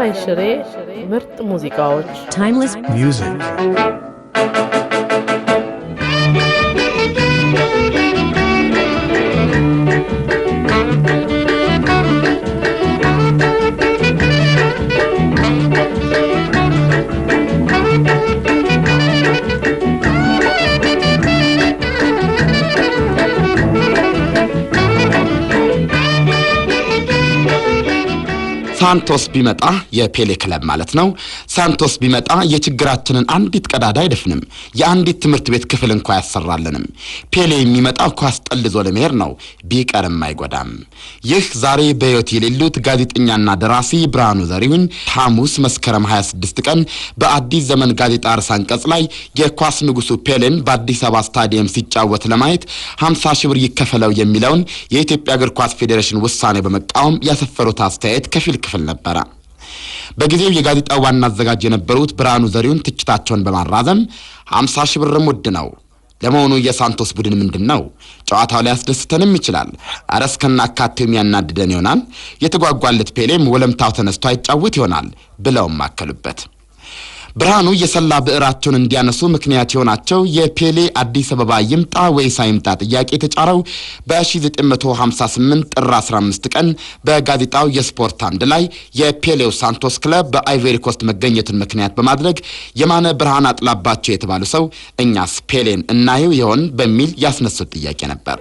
አይሽሬ ምርጥ ሙዚቃዎች timeless music ሳንቶስ ቢመጣ የፔሌ ክለብ ማለት ነው። ሳንቶስ ቢመጣ የችግራችንን አንዲት ቀዳዳ አይደፍንም። የአንዲት ትምህርት ቤት ክፍል እንኳን ያሰራልንም። ፔሌ የሚመጣው ኳስ ጠልዞ ለመሄድ ነው፣ ቢቀርም አይጎዳም። ይህ ዛሬ በሕይወት የሌሉት ጋዜጠኛና ደራሲ ብርሃኑ ዘሪሁን ሐሙስ መስከረም 26 ቀን በአዲስ ዘመን ጋዜጣ ርዕሰ አንቀጽ ላይ የኳስ ንጉሱ ፔሌን በአዲስ አበባ ስታዲየም ሲጫወት ለማየት 50 ሺህ ብር ይከፈለው የሚለውን የኢትዮጵያ እግር ኳስ ፌዴሬሽን ውሳኔ በመቃወም ያሰፈሩት አስተያየት ከፊል ክፍል ነበር። በጊዜው የጋዜጣው ዋና አዘጋጅ የነበሩት ብርሃኑ ዘሪሁን ትችታቸውን በማራዘም 50 ሺህ ብር ሙድ ነው፣ ለመሆኑ የሳንቶስ ቡድን ምንድነው? ጨዋታው ላይ ያስደስተንም ይችላል፣ አረስከና አካቴው የሚያናድደን ይሆናል፣ የተጓጓለት ፔሌም ወለምታው ተነስቶ አይጫወት ይሆናል ብለውም አከሉበት። ብርሃኑ የሰላ ብዕራቸውን እንዲያነሱ ምክንያት የሆናቸው የፔሌ አዲስ አበባ ይምጣ ወይስ አይምጣ ጥያቄ ተጫረው በ1958 ጥር 15 ቀን በጋዜጣው የስፖርት አምድ ላይ የፔሌው ሳንቶስ ክለብ በአይቮሪ ኮስት መገኘቱን ምክንያት በማድረግ የማነ ብርሃን አጥላባቸው የተባሉ ሰው እኛስ ፔሌን እናየው ይሆን በሚል ያስነሱት ጥያቄ ነበር።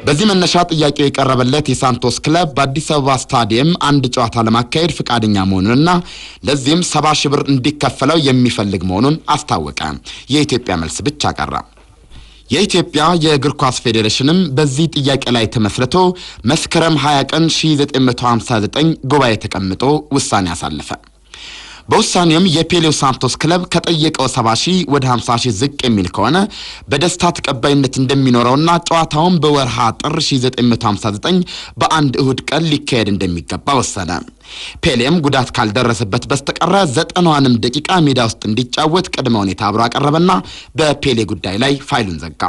በዚህ መነሻ ጥያቄው የቀረበለት የሳንቶስ ክለብ በአዲስ አበባ ስታዲየም አንድ ጨዋታ ለማካሄድ ፍቃደኛ መሆኑንና ለዚህም 70 ሺህ ብር እንዲከፈለው የሚፈልግ መሆኑን አስታወቀ። የኢትዮጵያ መልስ ብቻ ቀረ። የኢትዮጵያ የእግር ኳስ ፌዴሬሽንም በዚህ ጥያቄ ላይ ተመስርቶ መስከረም 20 ቀን 1959 ጉባኤ ተቀምጦ ውሳኔ አሳለፈ። በውሳኔውም የፔሌው ሳንቶስ ክለብ ከጠየቀው 70 ሺህ ወደ 50 ሺህ ዝቅ የሚል ከሆነ በደስታ ተቀባይነት እንደሚኖረውና ጨዋታውን በወርሃ ጥር 1959 በአንድ እሁድ ቀን ሊካሄድ እንደሚገባ ወሰነ። ፔሌም ጉዳት ካልደረሰበት በስተቀር 90ንም ደቂቃ ሜዳ ውስጥ እንዲጫወት ቅድመ ሁኔታ አብሮ አቀረበና በፔሌ ጉዳይ ላይ ፋይሉን ዘጋ።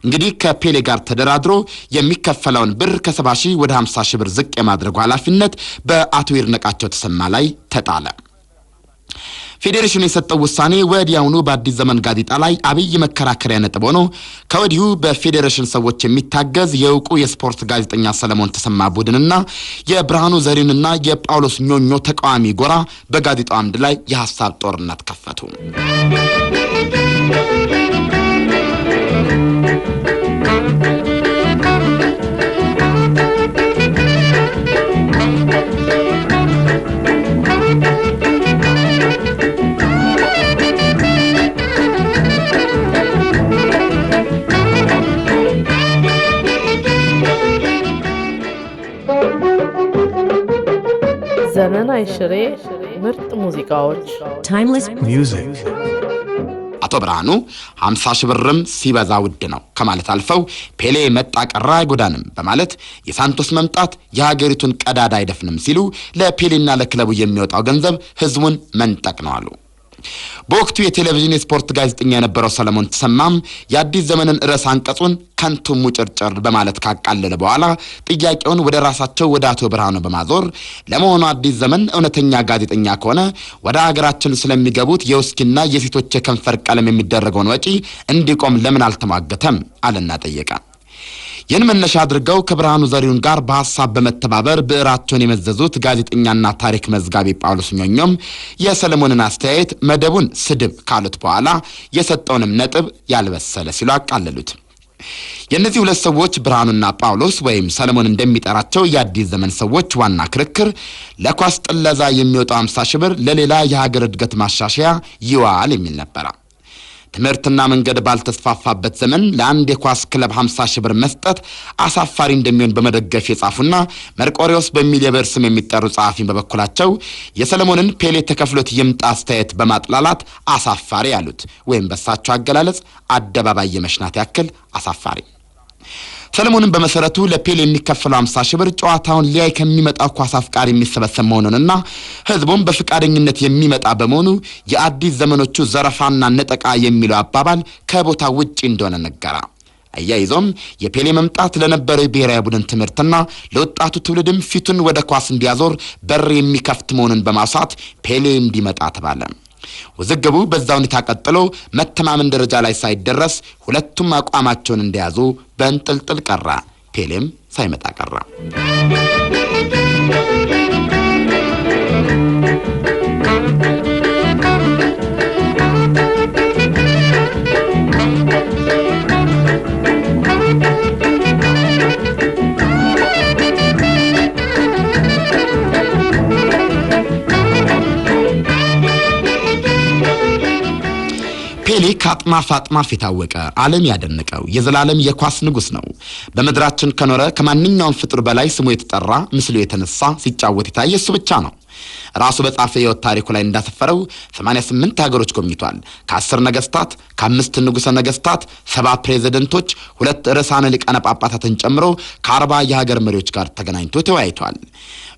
እንግዲህ ከፔሌ ጋር ተደራድሮ የሚከፈለውን ብር ከ70 ሺህ ወደ 50 ሺህ ብር ዝቅ የማድረጉ ኃላፊነት በአቶ ይድነቃቸው ተሰማ ላይ ተጣለ። ፌዴሬሽኑ የሰጠው ውሳኔ ወዲያውኑ በአዲስ ዘመን ጋዜጣ ላይ አብይ መከራከሪያ ነጥብ ሆኖ ከወዲሁ በፌዴሬሽን ሰዎች የሚታገዝ የውቁ የስፖርት ጋዜጠኛ ሰለሞን ተሰማ ቡድንና የብርሃኑ ዘሪሁንና የጳውሎስ ኞኞ ተቃዋሚ ጎራ በጋዜጣው አምድ ላይ የሐሳብ ጦርነት ከፈቱ። ዘመን አይሽሬ ምርጥ ሙዚቃዎች timeless music አቶ ብርሃኑ 50 ሺህ ብርም ሲበዛ ውድ ነው ከማለት አልፈው ፔሌ መጣ ቀራ አይጎዳንም በማለት የሳንቶስ መምጣት የሀገሪቱን ቀዳዳ አይደፍንም ሲሉ ለፔሌና ለክለቡ የሚወጣው ገንዘብ ህዝቡን መንጠቅ ነው አሉ። በወቅቱ የቴሌቪዥን የስፖርት ጋዜጠኛ የነበረው ሰለሞን ተሰማም የአዲስ ዘመንን ርዕሰ አንቀጹን ከንቱ ሙጭርጭር በማለት ካቃለለ በኋላ ጥያቄውን ወደ ራሳቸው ወደ አቶ ብርሃኑ በማዞር ለመሆኑ አዲስ ዘመን እውነተኛ ጋዜጠኛ ከሆነ ወደ ሀገራችን ስለሚገቡት የውስኪና የሴቶች የከንፈር ቀለም የሚደረገውን ወጪ እንዲቆም ለምን አልተሟገተም አለና ጠየቀ። ይህን መነሻ አድርገው ከብርሃኑ ዘሪሁን ጋር በሐሳብ በመተባበር ብዕራቸውን የመዘዙት ጋዜጠኛና ታሪክ መዝጋቢ ጳውሎስ ኞኞም የሰለሞንን አስተያየት መደቡን ስድብ ካሉት በኋላ የሰጠውንም ነጥብ ያልበሰለ ሲሉ አቃለሉት። የእነዚህ ሁለት ሰዎች ብርሃኑና ጳውሎስ ወይም ሰለሞን እንደሚጠራቸው የአዲስ ዘመን ሰዎች ዋና ክርክር ለኳስ ጥለዛ የሚወጣው 50 ሺህ ብር ለሌላ የሀገር እድገት ማሻሻያ ይዋል የሚል ነበር። ትምህርትና መንገድ ባልተስፋፋበት ዘመን ለአንድ የኳስ ክለብ 50 ሺህ ብር መስጠት አሳፋሪ እንደሚሆን በመደገፍ የጻፉና መርቆሪዎስ በሚል የብዕር ስም የሚጠሩ ጸሐፊን በበኩላቸው የሰለሞንን ፔሌ ተከፍሎት ይምጣ አስተያየት በማጥላላት አሳፋሪ ያሉት ወይም በሳቸው አገላለጽ አደባባይ የመሽናት ያክል አሳፋሪ። ሰለሞንን በመሰረቱ ለፔሌ የሚከፈለው 50 ሺህ ብር ጨዋታውን ሊያይ ከሚመጣው ኳስ አፍቃሪ የሚሰበሰብ መሆኑንና ህዝቡም በፍቃደኝነት የሚመጣ በመሆኑ የአዲስ ዘመኖቹ ዘረፋና ነጠቃ የሚለው አባባል ከቦታ ውጪ እንደሆነ ነገራ። አያይዞም የፔሌ መምጣት ለነበረው የብሔራዊ ቡድን ትምህርትና ለወጣቱ ትውልድም ፊቱን ወደ ኳስ እንዲያዞር በር የሚከፍት መሆኑን በማውሳት ፔሌ እንዲመጣ ተባለ። ውዝግቡ በዛው ሁኔታ ቀጥሎ መተማመን ደረጃ ላይ ሳይደረስ ሁለቱም አቋማቸውን እንደያዙ በእንጥልጥል ቀረ። ፔሌም ሳይመጣ ቀረ። ፔሌ ከአጥማፍ የታወቀ ዓለም ያደነቀው የዘላለም የኳስ ንጉስ ነው። በመድራችን ከኖረ ከማንኛውም ፍጡር በላይ ስሙ የተጠራ ምስሉ የተነሳ ሲጫወት የታየ እሱ ብቻ ነው። ራሱ በጻፈ የህይወት ታሪኩ ላይ እንዳሰፈረው 88 ሀገሮች ጎብኝቷል። ከ10 ነገስታት፣ ከ5 ንጉሰ ነገስታት፣ 7 ፕሬዝዳንቶች፣ 2 ርዕሳነ ሊቃነ ጳጳሳትን ጨምሮ ከ40 የሀገር መሪዎች ጋር ተገናኝቶ ተወያይቷል።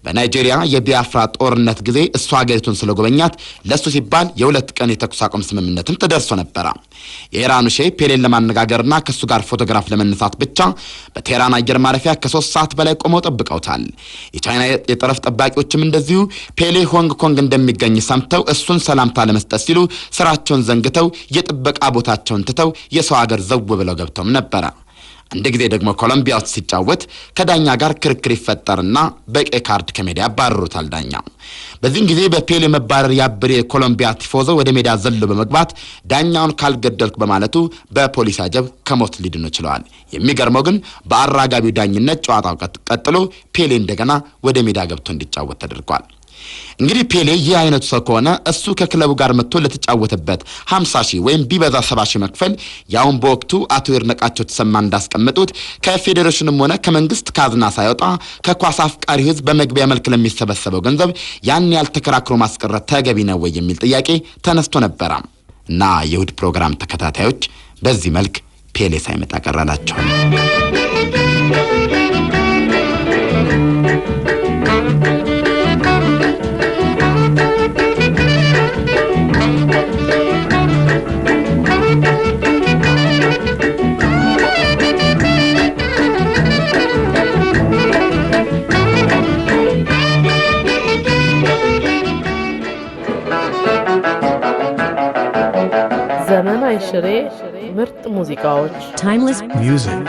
በናይጄሪያ የቢያፍራ ጦርነት ጊዜ እሱ ሀገሪቱን ስለጎበኛት ለሱ ሲባል የ2 ቀን የተኩስ አቁም ስምምነትም ተደርሶ ነበር። የኢራኑ ሼህ ፔሌን ለማነጋገርና ከሱ ጋር ፎቶግራፍ ለመነሳት ብቻ በቴህራን አየር ማረፊያ ከ3 ሰዓት በላይ ቆመው ጠብቀውታል። የቻይና የጠረፍ ጠባቂዎችም እንደዚሁ ፔሌ ሆንግ ኮንግ እንደሚገኝ ሰምተው እሱን ሰላምታ ለመስጠት ሲሉ ስራቸውን ዘንግተው የጥበቃ ቦታቸውን ትተው የሰው ሀገር ዘው ብለው ገብተውም ነበር። አንድ ጊዜ ደግሞ ኮሎምቢያ ውስጥ ሲጫወት ከዳኛ ጋር ክርክር ይፈጠርና በቀይ ካርድ ከሜዳ ያባረሩታል ዳኛ። በዚህ ጊዜ በፔሌ መባረር ያብሬ ኮሎምቢያ ቲፎዞ ወደ ሜዳ ዘሎ በመግባት ዳኛውን ካልገደልኩ በማለቱ በፖሊስ አጀብ ከሞት ሊድኑ ችለዋል። የሚገርመው ግን በአራጋቢው ዳኝነት ጨዋታው ቀጥሎ ፔሌ እንደገና ወደ ሜዳ ገብቶ እንዲጫወት ተደርጓል። እንግዲህ ፔሌ ይህ አይነቱ ሰው ከሆነ እሱ ከክለቡ ጋር መጥቶ ለተጫወተበት 50 ሺህ ወይም ቢበዛ 70 ሺህ መክፈል ያውን በወቅቱ አቶ ይርነቃቸው ተሰማ እንዳስቀመጡት ከፌዴሬሽንም ሆነ ከመንግስት ካዝና ሳይወጣ ከኳስ አፍቃሪ ህዝብ በመግቢያ መልክ ለሚሰበሰበው ገንዘብ ያን ያልተከራክሮ ማስቀረት ተገቢ ነው ወይ የሚል ጥያቄ ተነስቶ ነበር እና የእሁድ ፕሮግራም ተከታታዮች በዚህ መልክ ፔሌ ሳይመጣ ቀረላቸው። ዘመናዊ ሽሬ ምርጥ ሙዚቃዎች Timeless music.